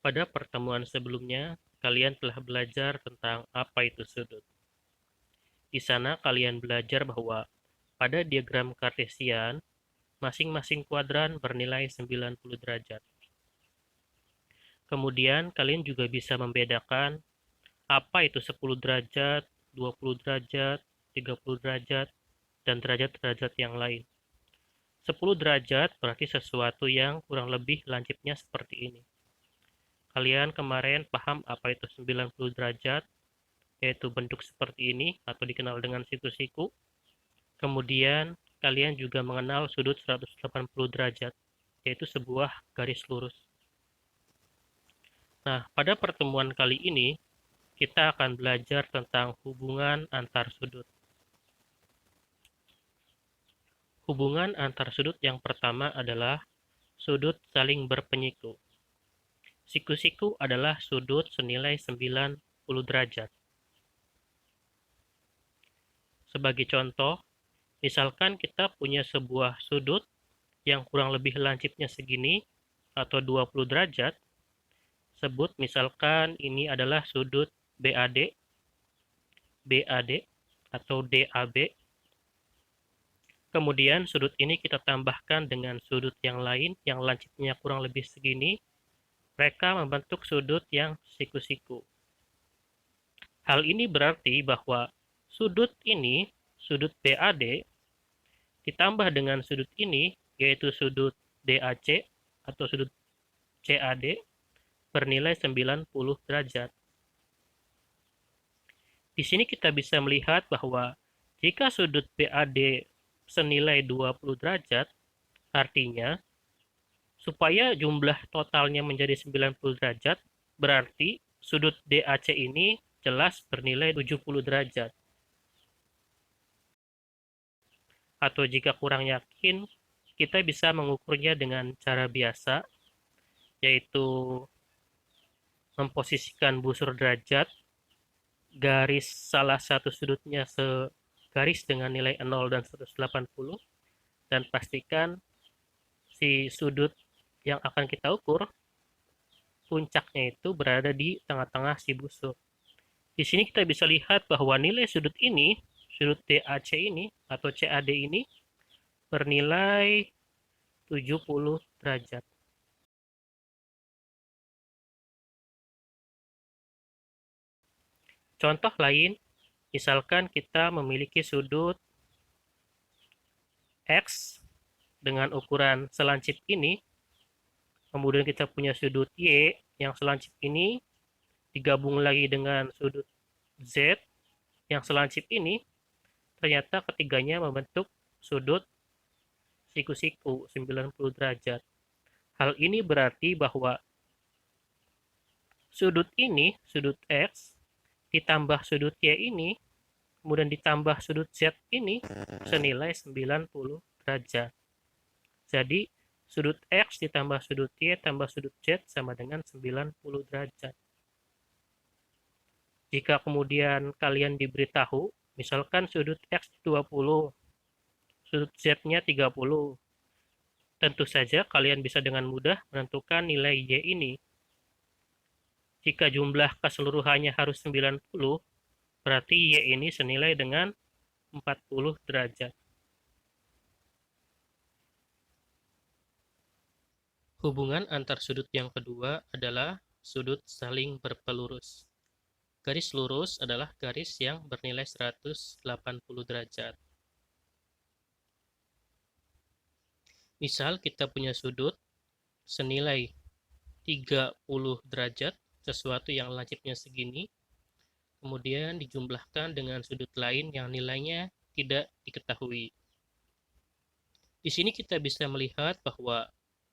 Pada pertemuan sebelumnya, kalian telah belajar tentang apa itu sudut. Di sana kalian belajar bahwa pada diagram Kartesian, masing-masing kuadran bernilai 90 derajat. Kemudian kalian juga bisa membedakan apa itu 10 derajat, 20 derajat, 30 derajat, dan derajat-derajat yang lain. 10 derajat berarti sesuatu yang kurang lebih lancipnya seperti ini. Kalian kemarin paham apa itu 90 derajat, yaitu bentuk seperti ini atau dikenal dengan siku-siku. Kemudian kalian juga mengenal sudut 180 derajat, yaitu sebuah garis lurus. Nah, pada pertemuan kali ini kita akan belajar tentang hubungan antar sudut. Hubungan antar sudut yang pertama adalah sudut saling berpenyiku. Siku-siku adalah sudut senilai 90 derajat. Sebagai contoh, misalkan kita punya sebuah sudut yang kurang lebih lancipnya segini atau 20 derajat, sebut misalkan ini adalah sudut BAD, BAD atau DAB. Kemudian sudut ini kita tambahkan dengan sudut yang lain yang lancipnya kurang lebih segini, mereka membentuk sudut yang siku-siku. Hal ini berarti bahwa sudut ini, sudut BAD, ditambah dengan sudut ini, yaitu sudut DAC atau sudut CAD, bernilai 90 derajat. Di sini kita bisa melihat bahwa jika sudut BAD senilai 20 derajat, artinya supaya jumlah totalnya menjadi 90 derajat, berarti sudut DAC ini jelas bernilai 70 derajat. Atau jika kurang yakin, kita bisa mengukurnya dengan cara biasa, yaitu memposisikan busur derajat, garis salah satu sudutnya segaris dengan nilai 0 dan 180, dan pastikan si sudut yang akan kita ukur, puncaknya itu berada di tengah-tengah si busur. Di sini kita bisa lihat bahwa nilai sudut ini, sudut DAC ini atau CAD ini bernilai 70 derajat. Contoh lain, misalkan kita memiliki sudut X dengan ukuran selancip ini, kemudian kita punya sudut Y yang selancip ini, digabung lagi dengan sudut Z yang selancip ini, ternyata ketiganya membentuk sudut siku-siku 90 derajat. Hal ini berarti bahwa sudut ini, sudut X, ditambah sudut Y ini, kemudian ditambah sudut Z ini, senilai 90 derajat. Jadi, sudut X ditambah sudut Y tambah sudut Z sama dengan 90 derajat. Jika kemudian kalian diberitahu, misalkan sudut X 20, sudut Z-nya 30, tentu saja kalian bisa dengan mudah menentukan nilai Y ini. Jika jumlah keseluruhannya harus 90, berarti Y ini senilai dengan 40 derajat. Hubungan antar sudut yang kedua adalah sudut saling berpelurus. Garis lurus adalah garis yang bernilai 180 derajat. Misal kita punya sudut senilai 30 derajat, sesuatu yang lancipnya segini, kemudian dijumlahkan dengan sudut lain yang nilainya tidak diketahui. Di sini kita bisa melihat bahwa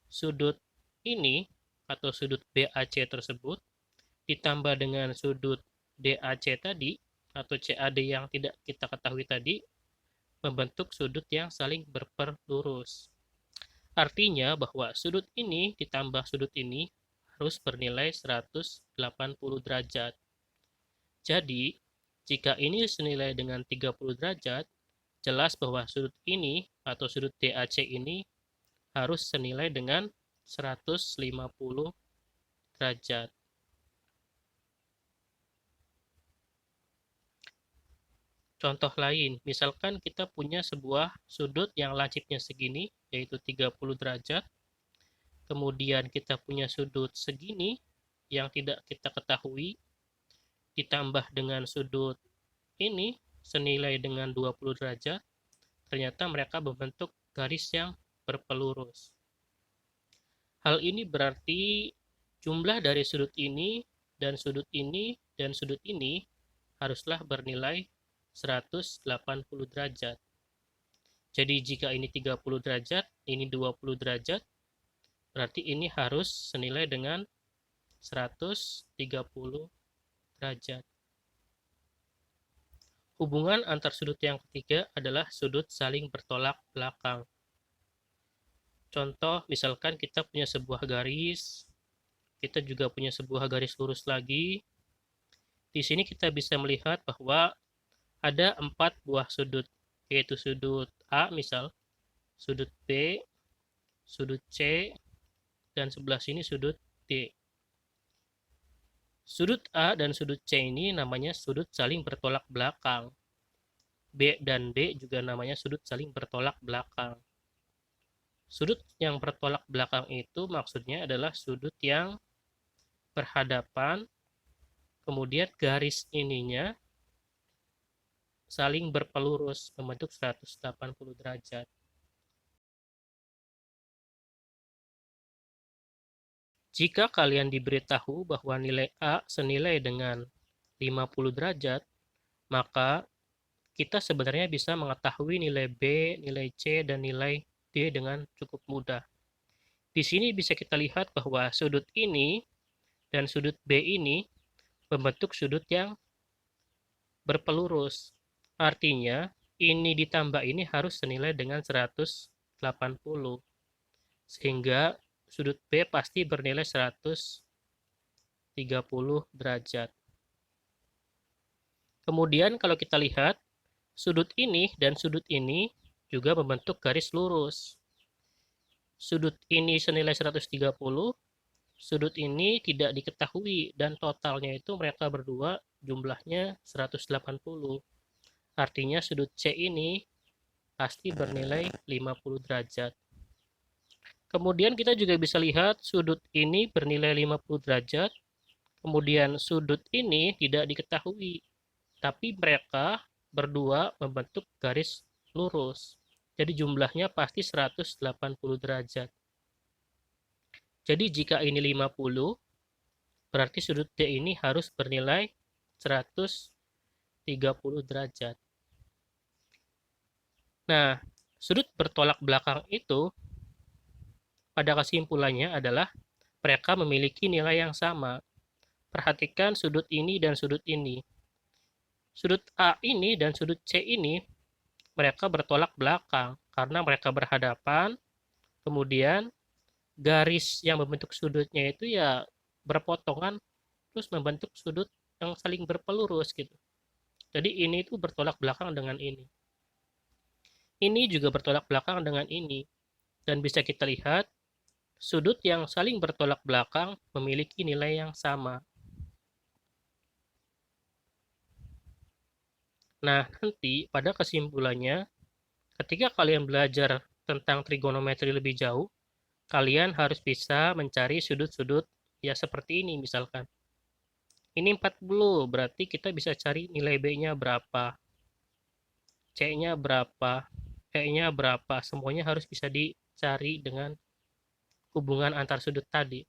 sudut ini atau sudut BAC tersebut ditambah dengan sudut DAC tadi atau CAD yang tidak kita ketahui tadi membentuk sudut yang saling berperlurus. Artinya bahwa sudut ini ditambah sudut ini harus bernilai 180 derajat. Jadi, jika ini senilai dengan 30 derajat, jelas bahwa sudut ini atau sudut DAC ini harus senilai dengan 150 derajat. Contoh lain, misalkan kita punya sebuah sudut yang lancipnya segini, yaitu 30 derajat. Kemudian kita punya sudut segini yang tidak kita ketahui, ditambah dengan sudut ini senilai dengan 20 derajat. Ternyata mereka membentuk garis yang berpelurus. Hal ini berarti jumlah dari sudut ini dan sudut ini dan sudut ini haruslah bernilai 180 derajat. Jadi jika ini 30 derajat, ini 20 derajat, berarti ini harus senilai dengan 130 derajat. Hubungan antar sudut yang ketiga adalah sudut saling bertolak belakang. Contoh, misalkan kita punya sebuah garis, kita juga punya sebuah garis lurus lagi. Di sini kita bisa melihat bahwa ada 4 buah sudut, yaitu sudut A misal, sudut B, sudut C, dan sebelah sini sudut D. Sudut A dan sudut C ini namanya sudut saling bertolak belakang. B dan D juga namanya sudut saling bertolak belakang. Sudut yang bertolak belakang itu maksudnya adalah sudut yang berhadapan, kemudian garis ininya saling berpelurus membentuk 180 derajat. Jika kalian diberitahu bahwa nilai A senilai dengan 50 derajat, maka kita sebenarnya bisa mengetahui nilai B, nilai C, dan nilai D dengan cukup mudah. Di sini bisa kita lihat bahwa sudut ini dan sudut B ini membentuk sudut yang berpelurus. Artinya, ini ditambah ini harus senilai dengan 180. Sehingga sudut B pasti bernilai 130 derajat. Kemudian kalau kita lihat, sudut ini dan sudut ini juga membentuk garis lurus. Sudut ini senilai 130, sudut ini tidak diketahui dan totalnya itu mereka berdua jumlahnya 180. Artinya sudut C ini pasti bernilai 50 derajat. Kemudian kita juga bisa lihat sudut ini bernilai 50 derajat. Kemudian sudut ini tidak diketahui. Tapi mereka berdua membentuk garis lurus. Jadi jumlahnya pasti 180 derajat. Jadi jika ini 50, berarti sudut D ini harus bernilai 130 derajat. Nah, sudut bertolak belakang itu pada kesimpulannya adalah mereka memiliki nilai yang sama. Perhatikan sudut ini dan sudut ini. Sudut A ini dan sudut C ini mereka bertolak belakang karena mereka berhadapan, kemudian garis yang membentuk sudutnya itu ya berpotongan terus membentuk sudut yang saling berpelurus gitu. Jadi ini itu bertolak belakang dengan ini. Ini juga bertolak belakang dengan ini. Dan bisa kita lihat, sudut yang saling bertolak belakang memiliki nilai yang sama. Nah, nanti pada kesimpulannya, ketika kalian belajar tentang trigonometri lebih jauh, kalian harus bisa mencari sudut-sudut ya seperti ini misalkan. Ini 40, berarti kita bisa cari nilai B-nya berapa, C-nya berapa, E-nya berapa, semuanya harus bisa dicari dengan hubungan antar sudut tadi.